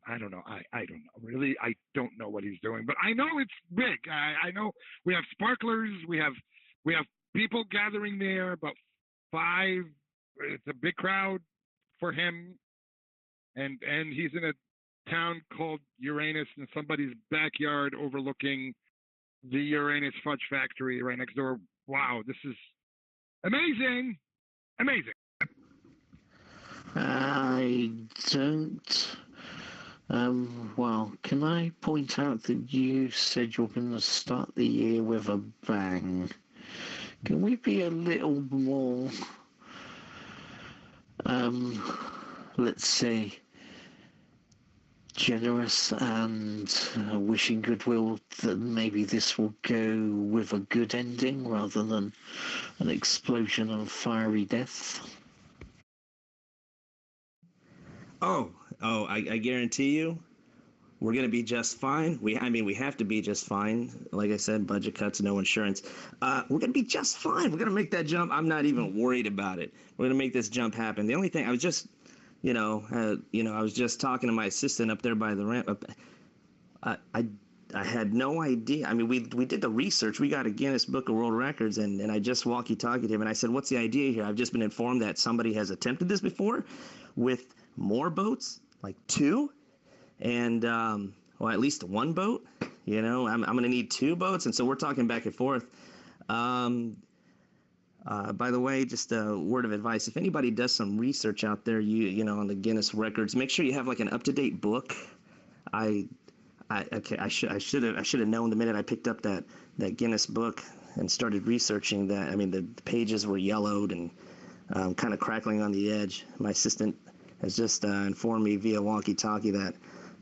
B: I don't know. I don't know. Really, I don't know what he's doing. But I know it's big. I know we have sparklers. We have people gathering there, about 5 it's a big crowd for him, and he's in a town called Uranus in somebody's backyard overlooking the Uranus Fudge Factory right next door. Wow, this is amazing. Amazing.
D: I don't. Well, can I point out that you said you're going to start the year with a bang? Can we be a little more, let's say, generous and wishing goodwill that maybe this will go with a good ending rather than an explosion and fiery death?
A: I guarantee you, we're gonna be just fine. We have to be just fine. Like I said, budget cuts, no insurance. We're gonna be just fine. We're gonna make that jump. I'm not even worried about it. We're gonna make this jump happen. The only thing I was just, I was just talking to my assistant up there by the ramp. I had no idea. I mean, we did the research. We got a Guinness Book of World Records, and I just walkie-talkied him, and I said, "What's the idea here?" I've just been informed that somebody has attempted this before, with more boats, like 2, and at least 1 boat. I'm going to need 2 boats, and so we're talking back and forth. By the way, just a word of advice: if anybody does some research out there, on the Guinness records, make sure you have like an up-to-date book. I should have known the minute I picked up that Guinness book and started researching that. I mean, the pages were yellowed and kind of crackling on the edge. My assistant has just informed me via walkie-talkie that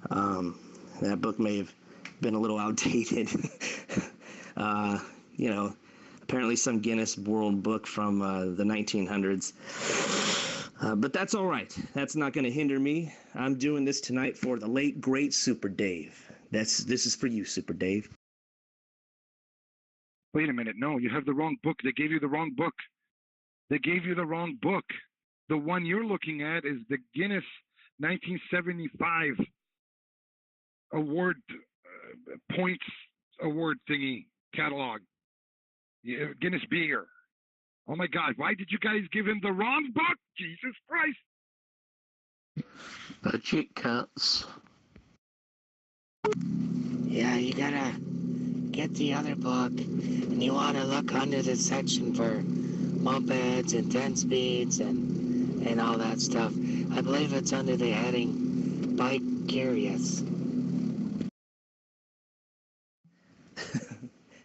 A: that book may have been a little outdated. Apparently some Guinness World Book from the 1900s. But that's all right. That's not going to hinder me. I'm doing this tonight for the late, great Super Dave. This is for you, Super Dave.
B: Wait a minute. No, you have the wrong book. They gave you the wrong book. The one you're looking at is the Guinness 1975 award points award thingy catalog. Guinness beer. Oh my God! Why did you guys give him the wrong book? Jesus Christ!
D: Budget cuts.
G: Yeah, you gotta get the other book, and you wanna look under the section for mopeds and 10 speeds and all that stuff. I believe it's under the heading Bike Curious.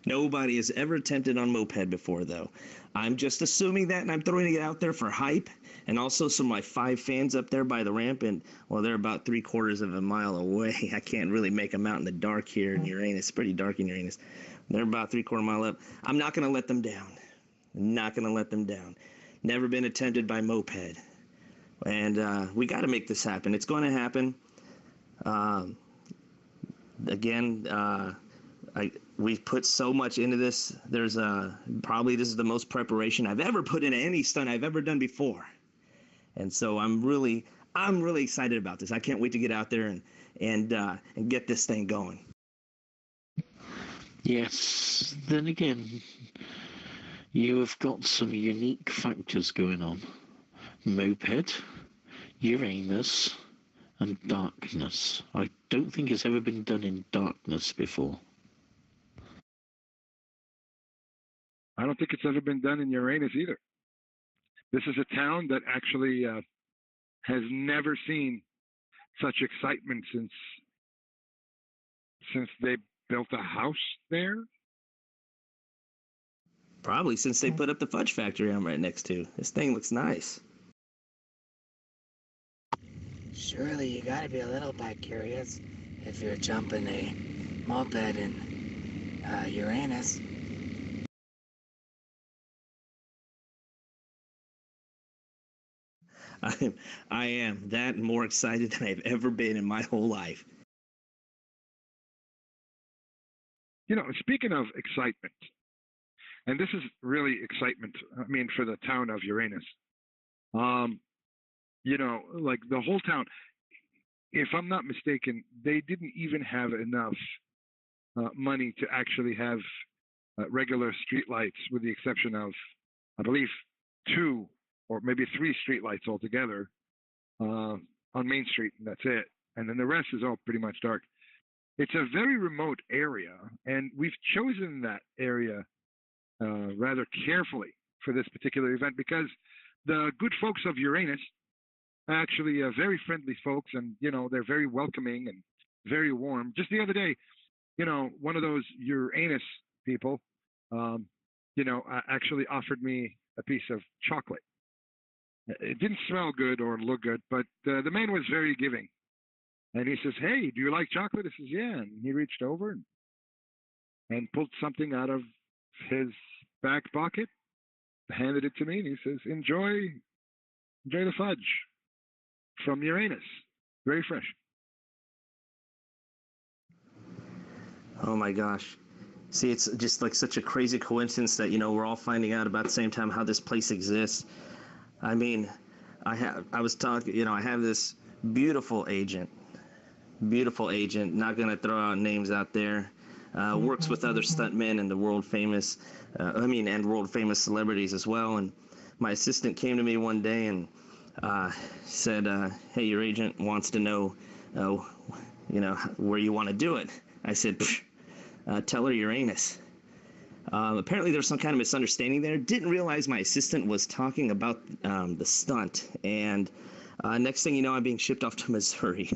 A: Nobody has ever attempted on moped before, though. I'm just assuming that, and I'm throwing it out there for hype, and also some of my 5 fans up there by the ramp, and, well, they're about 3/4 of a mile away. I can't really make them out in the dark here in Uranus. It's pretty dark in Uranus. They're about 3/4 mile up. I'm not going to let them down. Never been attempted by moped. And we got to make this happen. It's going to happen. We've put so much into this. There's probably this is the most preparation I've ever put into any stunt I've ever done before. And so I'm really excited about this. I can't wait to get out there and get this thing going.
D: Yes. Then again, you have got some unique factors going on. Moped, Uranus, and darkness. I don't think it's ever been done in darkness before.
B: I don't think it's ever been done in Uranus either. This is a town that actually has never seen such excitement since they built a house there.
A: Probably since they put up the fudge factory I'm right next to. This thing looks nice.
G: Surely you gotta be a little bit curious if you're jumping a moped in Uranus.
A: I am that more excited than I've ever been in my whole life.
B: Speaking of excitement, and this is really excitement, I mean, for the town of Uranus. Like the whole town, if I'm not mistaken, they didn't even have enough money to actually have regular streetlights, with the exception of, I believe, 2 or maybe 3 streetlights altogether on Main Street, and that's it. And then the rest is all pretty much dark. It's a very remote area, and we've chosen that area rather carefully for this particular event because the good folks of Uranus are actually very friendly folks, and they're very welcoming and very warm. Just the other day, one of those Uranus people, actually offered me a piece of chocolate. It didn't smell good or look good, but the man was very giving. And he says, "Hey, do you like chocolate?" I says, "Yeah." And he reached over and pulled something out of his back pocket, handed it to me, and he says, enjoy the fudge from Uranus. Very fresh.
A: Oh my gosh. See, it's just like such a crazy coincidence that, we're all finding out about the same time how this place exists. I mean, I have this beautiful agent, not going to throw out names out there, works with other stuntmen and the world famous celebrities as well. And my assistant came to me one day and said, "Hey, your agent wants to know, where you want to do it." I said, "Tell her Uranus." Apparently there's some kind of misunderstanding there. Didn't realize my assistant was talking about the stunt. And next thing you know, I'm being shipped off to Missouri.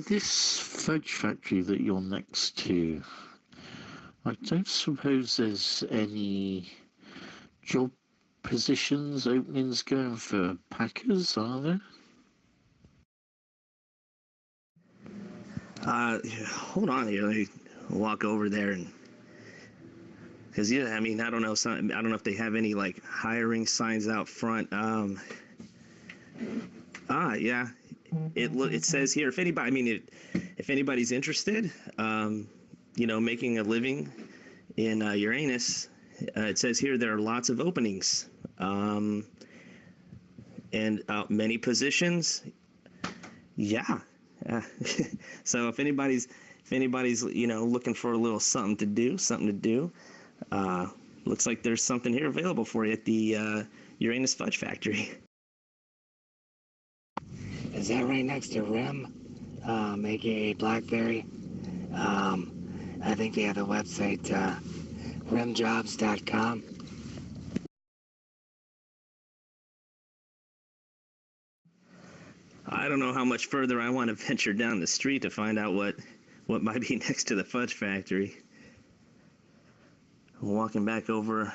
D: This fudge factory that you're next to, I don't suppose there's any job positions, openings going for packers, are there?
A: Hold on here. Let me walk over there and, because I don't know. I don't know if they have any like hiring signs out front. Yeah. It says here if anybody's interested, making a living in Uranus, it says here there are lots of openings, and many positions. Yeah. So if anybody's looking for a little something to do, looks like there's something here available for you at the Uranus Fudge Factory.
G: Is that right next to Rim, aka Blackberry? I think they have the website rimjobs.com.
A: I don't know how much further I want to venture down the street to find out what might be next to the Fudge Factory. I'm walking back over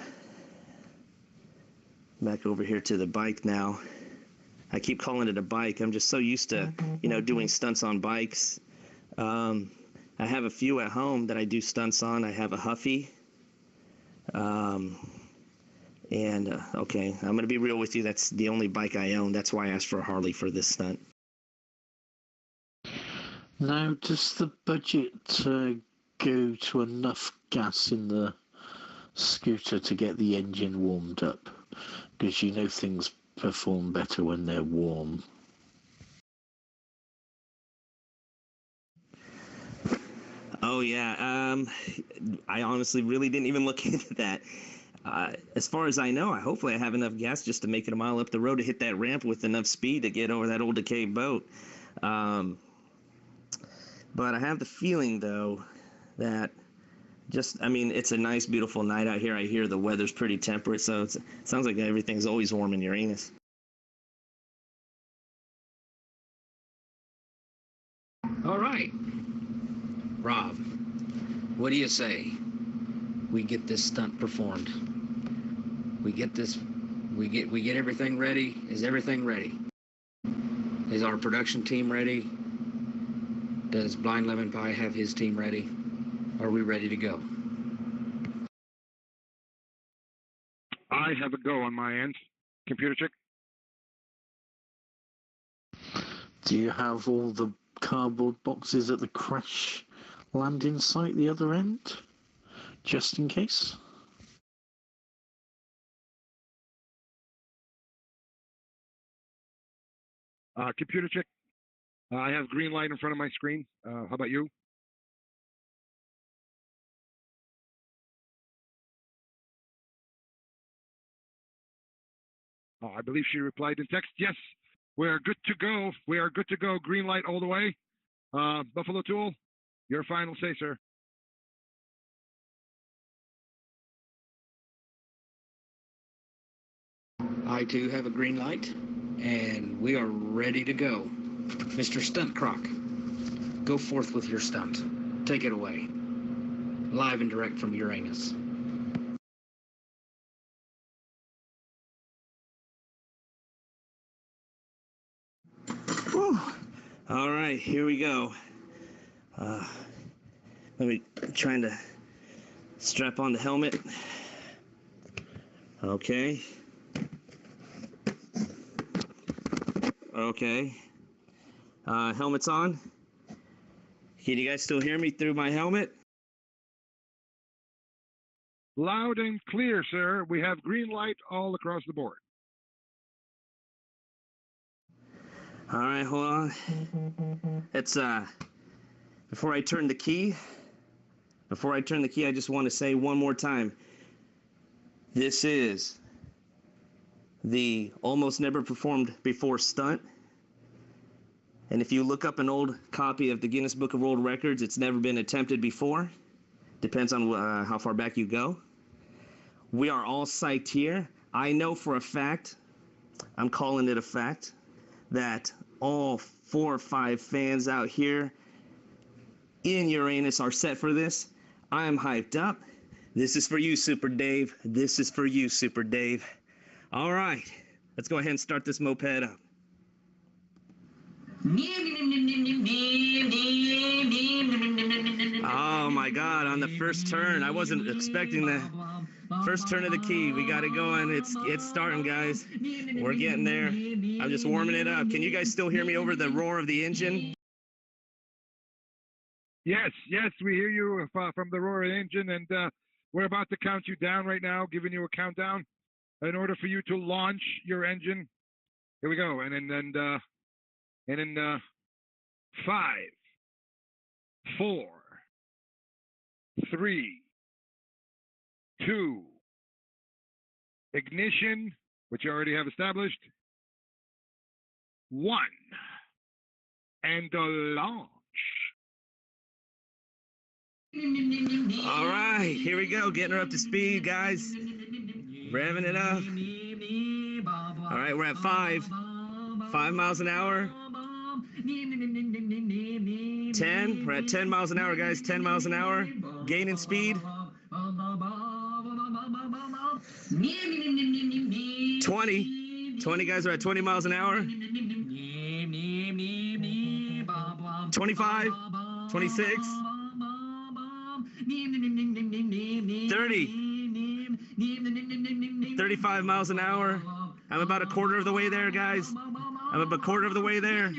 A: here to the bike now. I keep calling it a bike. I'm just so used to, doing stunts on bikes. I have a few at home that I do stunts on. I have a Huffy. Okay, I'm going to be real with you. That's the only bike I own. That's why I asked for a Harley for this stunt.
D: Now, does the budget go to enough gas in the scooter to get the engine warmed up? Because things perform better when they're warm.
A: Oh yeah, I honestly really didn't even look into that. As far as I know, hopefully I have enough gas just to make it a mile up the road to hit that ramp with enough speed to get over that old decayed boat. But I have the feeling though that it's a nice, beautiful night out here. I hear the weather's pretty temperate, so it sounds like everything's always warm in Uranus.
C: All right. Rob, what do you say? We get this stunt performed. We get everything ready. Is everything ready? Is our production team ready? Does Blind Lemon Pie have his team ready? Are we ready to go?
B: I have a go on my end. Computer check.
D: Do you have all the cardboard boxes at the crash landing site the other end? Just in case?
B: Computer check. I have green light in front of my screen. How about you? I believe she replied in text, yes, we're good to go. We are good to go. Green light all the way. Buffalo Tool, your final say, sir.
C: I too have a green light, and we are ready to go. Mr. Stunt Croc, go forth with your stunt. Take it away. Live and direct from Uranus.
A: Whew. All right, here we go. Let me trying to strap on the helmet. Okay. Okay. Helmet's on. Can you guys still hear me through my helmet?
B: Loud and clear, sir. We have green light all across the board.
A: All right, hold on. It's before I turn the key, I just want to say one more time. This is the almost never performed before stunt. And if you look up an old copy of the Guinness Book of World Records, it's never been attempted before. Depends on how far back you go. We are all psyched here. I know for a fact, I'm calling it a fact, that all 4 or 5 fans out here in Uranus are set for this. I am hyped up. This is for you, Super Dave. This is for you, Super Dave. All right, let's go ahead and start this moped up. Oh my God, on the first turn. I wasn't expecting that. First turn of the key. We got it going. It's starting, guys. We're getting there. I'm just warming it up. Can you guys still hear me over the roar of the engine?
B: Yes, we hear you from the roar of the engine, and we're about to count you down right now, giving you a countdown in order for you to launch your engine. Here we go, and then 5, 4, 3, 2, ignition, which you already have established, 1, and launch.
A: All right, here we go. Getting her up to speed, guys. Revving it up. All right, we're at 5 miles an hour. 10, we're at 10 miles an hour, guys. 10 miles an hour. Gaining speed. 20 guys are at 20 miles an hour. 25, 26, 30, 35 miles an hour. I'm about a quarter of the way there, guys. I'm about a quarter of the way there.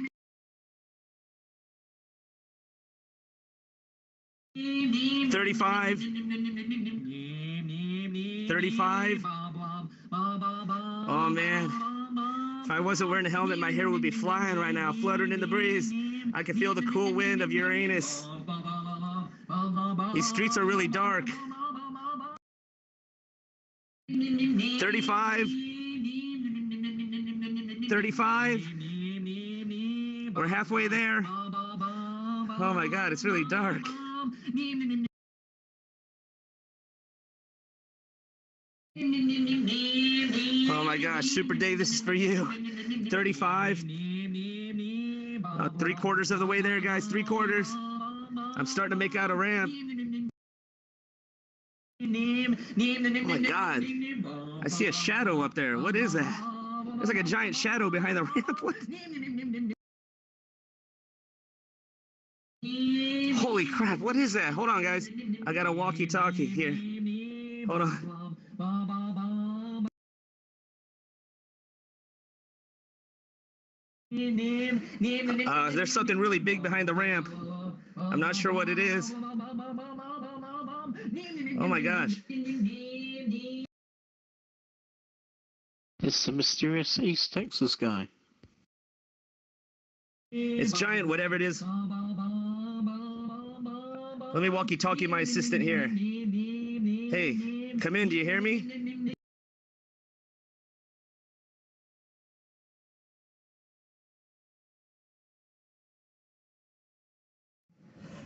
A: 35, 35. Oh man, if I wasn't wearing a helmet, my hair would be flying right now, fluttering in the breeze. I can feel the cool wind of Uranus. These streets are really dark. 35, 35. We're halfway there. Oh my God, it's really dark. Oh my gosh, Super Dave, this is for you. 35. 3/4 of the way there, guys. 3/4. I'm starting to make out a ramp. Oh my God. I see a shadow up there. What is that? There's like a giant shadow behind the ramp. What? Holy crap, what is that? Hold on, guys. I got a walkie-talkie here. Hold on. There's something really big behind the ramp. I'm not sure what it is. Oh my gosh.
D: It's the mysterious East Texas guy.
A: It's giant, whatever it is. Let me walkie-talkie my assistant here. Hey, come in, do you hear me?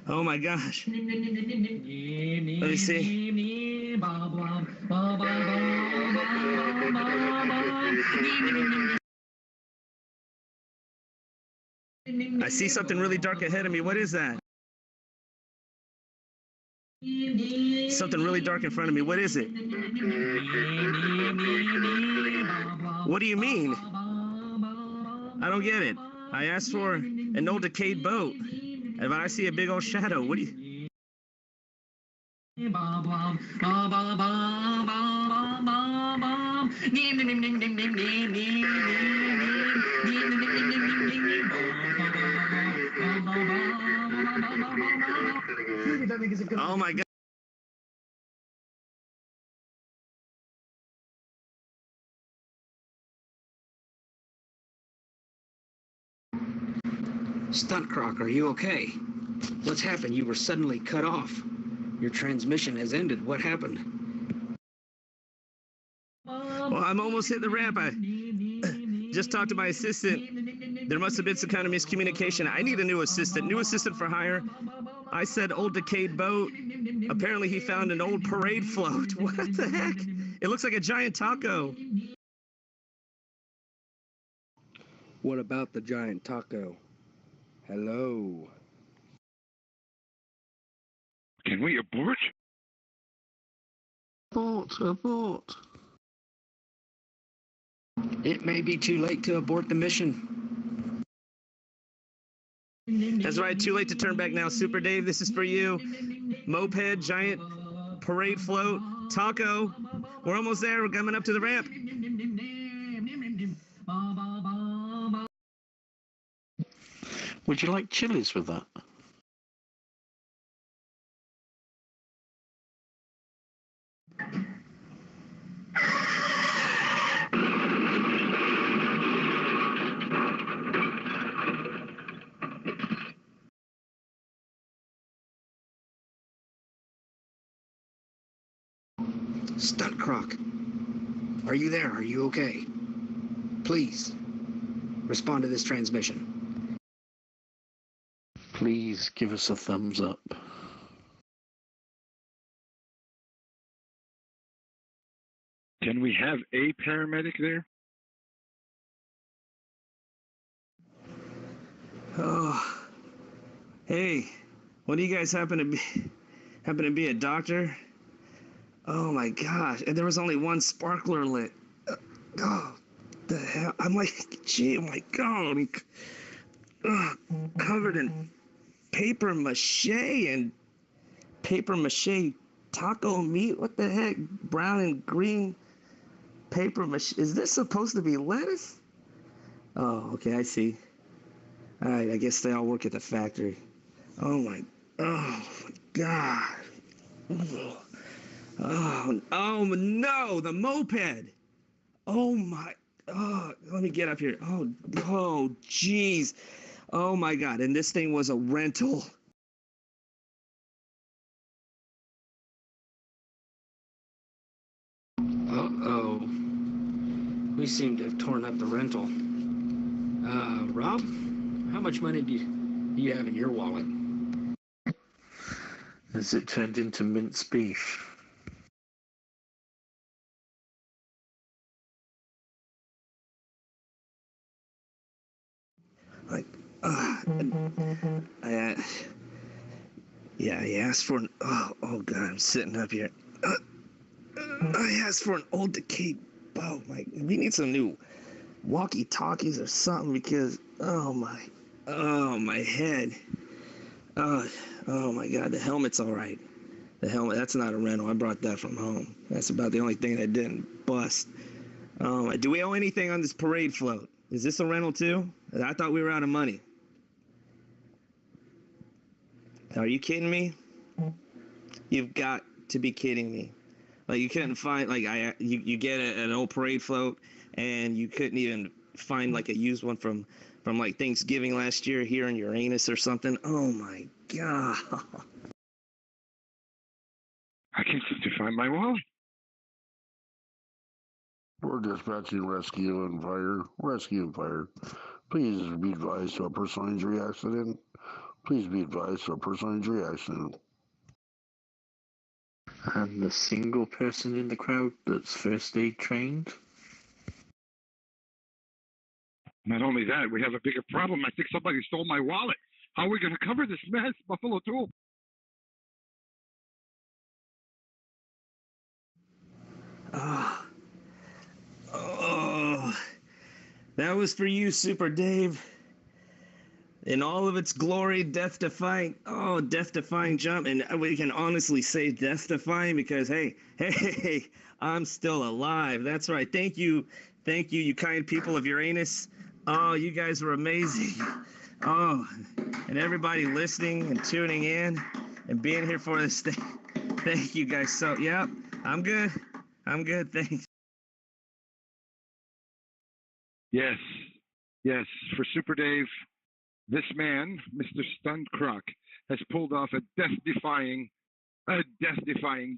A: Oh my gosh. Let me see. I see something really dark ahead of me. What is that? Something really dark in front of me. What is it? What do you mean? I don't get it. I asked for an old decayed boat. And I see a big old shadow. What do you... Oh my God.
C: Stunt Croc, are you okay? What's happened? You were suddenly cut off. Your transmission has ended. What happened?
A: Well, I'm almost hit the ramp. I just talked to my assistant. There must have been some kind of miscommunication. I need a new assistant for hire. I said old decayed boat. Apparently he found an old parade float. What the heck? It looks like a giant taco.
J: What about the giant taco? Hello.
B: Can we abort?
D: Abort.
C: It may be too late to abort the mission.
A: That's right, too late to turn back now. Super Dave, this is for you. Moped, giant parade float, taco. We're almost there. We're coming up to the ramp.
D: Would you like chilies with that?
C: Stunt Croc, are you there? Are you okay? Please, respond to this transmission.
D: Please give us a thumbs up.
B: Can we have a paramedic there?
A: Oh, hey, what do you guys happen to be? Happen to be a doctor? Oh my gosh! And there was only one sparkler lit. Oh, the hell! I'm like, gee, oh my God! Covered in paper mache and paper mache taco meat. What the heck? Brown and green paper mache. Is this supposed to be lettuce? Oh, okay, I see. All right, I guess they all work at the factory. Oh my God. Oh no, the moped. Oh my, let me get up here. Oh, jeez. Oh my God, and this thing was a rental.
C: Uh-oh. We seem to have torn up the rental. Rob, how much money do you have in your wallet?
D: Has it turned into minced beef?
A: Like, yeah, I asked for an, oh God, I'm sitting up here. I asked for an old decayed boat. Like, we need some new walkie-talkies or something because, oh my head. Oh my God, the helmet's all right. The helmet, that's not a rental. I brought that from home. That's about the only thing that didn't bust. Do we owe anything on this parade float? Is this a rental too? I thought we were out of money. Are you kidding me? You've got to be kidding me. Like, you couldn't find, like, you get an old parade float and you couldn't even find like a used one from like Thanksgiving last year here in Uranus or something. Oh my God.
B: I can't seem to find my wallet.
I: We're dispatching rescue and fire. Rescue and fire. Please be advised to a personal injury accident. Please be advised for personal injury accident.
D: And the single person in the crowd that's first aid trained?
B: Not only that, we have a bigger problem. I think somebody stole my wallet. How are we going to cover this mess, Buffalo Tool?
A: Oh, that was for you, Super Dave. In all of its glory, death-defying jump. And we can honestly say death-defying because, hey, I'm still alive. That's right. Thank you, you kind people of Uranus. Oh, you guys were amazing. Oh, and everybody listening and tuning in and being here for this thing. Thank you guys. So, yep, I'm good. Thanks.
B: Yes, for Super Dave, this man, Mr. Stunt Croc, has pulled off a death-defying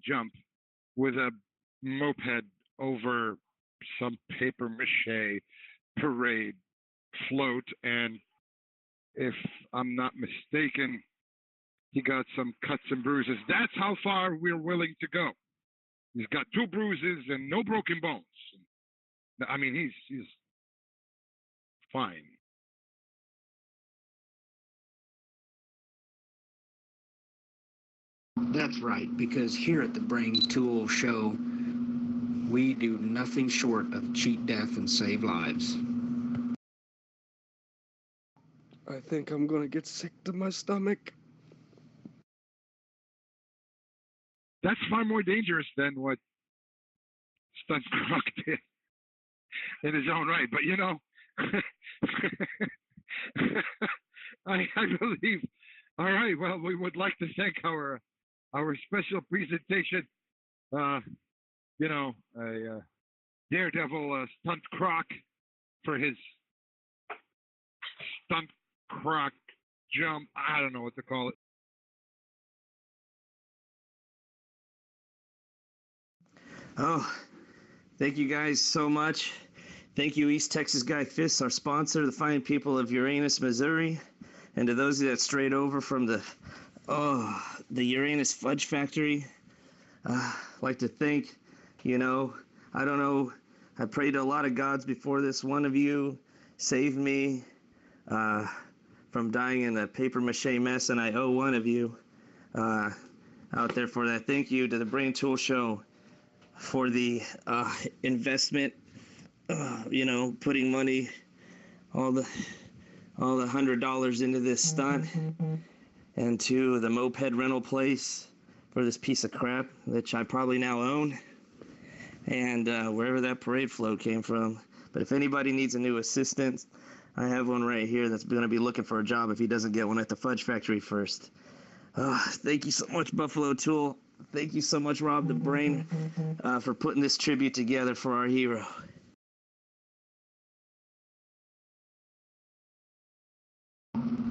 B: jump with a moped over some paper mache parade float, and if I'm not mistaken, he got some cuts and bruises. That's how far we're willing to go. He's got 2 bruises and no broken bones. I mean, he's fine.
C: That's right, because here at the Brain Tool Show, we do nothing short of cheat death and save lives.
J: I think I'm gonna get sick to my stomach.
B: That's far more dangerous than what Stunt Croc did in his own right. But you know, I believe. All right. Well, we would like to thank our special presentation. Daredevil Stunt Croc for his Stunt Croc jump. I don't know what to call it.
A: Oh, thank you guys so much. Thank you, East Texas Guy Fists, our sponsor, the fine people of Uranus, Missouri, and to those that strayed over from the Uranus Fudge Factory. I'd like to thank, I don't know, I prayed to a lot of gods before this. One of you saved me from dying in a paper mache mess, and I owe one of you out there for that. Thank you to the Brain Tool Show for the investment, putting money, all the $100 into this stunt, and to the moped rental place for this piece of crap, which I probably now own, and wherever that parade float came from. But if anybody needs a new assistant, I have one right here that's going to be looking for a job if he doesn't get one at the Fudge Factory first. Thank you so much, Buffalo Tool. Thank you so much, Rob the Brain, for putting this tribute together for our hero.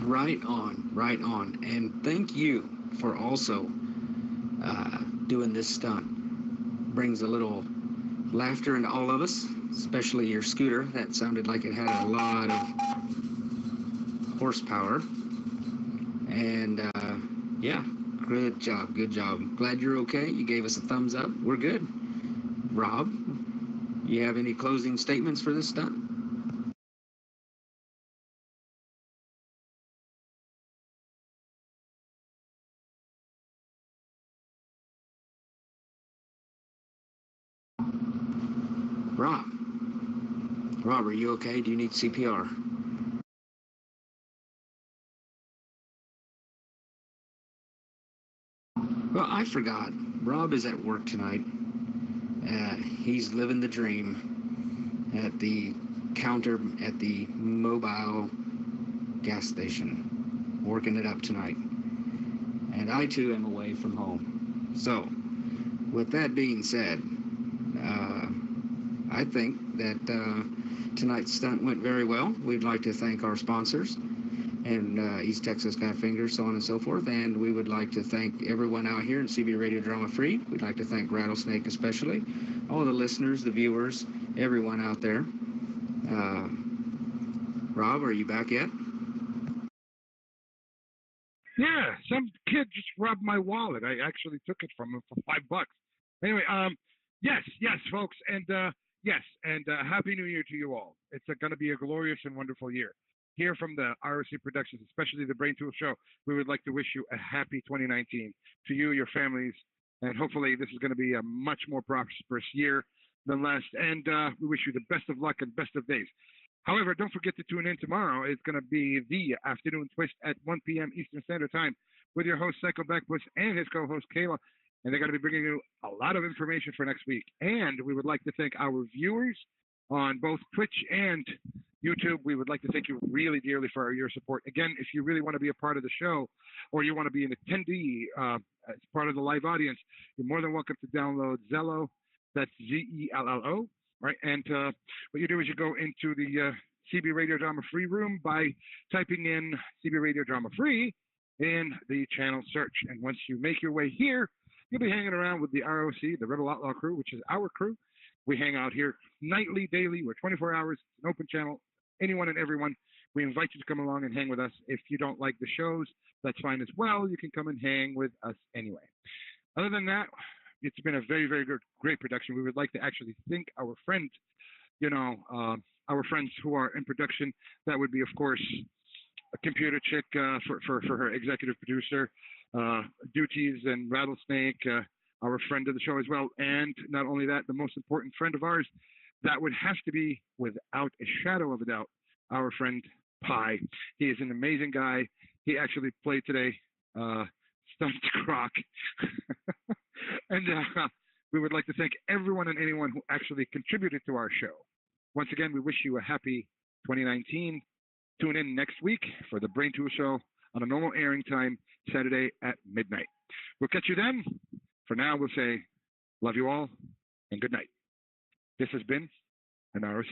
C: Right on. And thank you for also doing this stunt. Brings a little laughter into all of us, especially your scooter. That sounded like it had a lot of horsepower. And yeah, good job. Glad you're okay. You gave us a thumbs up. We're good. Rob, you have any closing statements for this stunt? Rob, are you okay? Do you need CPR? Well, I forgot. Rob is at work tonight. He's living the dream at the counter at the mobile gas station, working it up tonight. And I, too, am away from home. So, with that being said, I think that tonight's stunt went very well. We'd like to thank our sponsors and East Texas Guy Fingers, so on and so forth. And we would like to thank everyone out here in CB Radio Drama Free. We'd like to thank Rattlesnake especially, all the listeners, the viewers, everyone out there. Rob, are you back yet?
B: Yeah, some kid just robbed my wallet. I actually took it from him for $5. Anyway, yes, folks, and yes, and Happy New Year to you all. It's going to be a glorious and wonderful year. Here from the ROC Productions, especially the Brain Tool Show, we would like to wish you a happy 2019 to you, your families, and hopefully this is going to be a much more prosperous year than last. And we wish you the best of luck and best of days. However, don't forget to tune in tomorrow. It's going to be the Afternoon Twist at 1 p.m. Eastern Standard Time with your host, Psycho Backbush, and his co-host, Kayla. And they're going to be bringing you a lot of information for next week. And we would like to thank our viewers on both Twitch and YouTube. We would like to thank you really dearly for your support. Again, if you really want to be a part of the show or you want to be an attendee as part of the live audience, you're more than welcome to download Zello. That's Zello. Right, and what you do is you go into the CB Radio Drama Free room by typing in CB Radio Drama Free in the channel search. And once you make your way here, you'll be hanging around with the ROC, the Rebel Outlaw crew, which is our crew. We hang out here nightly, daily. We're 24 hours. It's an open channel. Anyone and everyone. We invite you to come along and hang with us. If you don't like the shows, that's fine as well. You can come and hang with us anyway. Other than that, it's been a very, very good, great production. We would like to actually thank our friends, our friends who are in production. That would be, of course, a computer chick for her executive producer, duties and Rattlesnake, our friend of the show as well. And not only that, the most important friend of ours, that would have to be, without a shadow of a doubt, our friend Pi. He is an amazing guy. He actually played today, Stunt Croc. And we would like to thank everyone and anyone who actually contributed to our show. Once again, we wish you a happy 2019. Tune in next week for the Brain Tool Show on a normal airing time, Saturday at midnight. We'll catch you then. For now, we'll say love you all and good night. This has been an ROC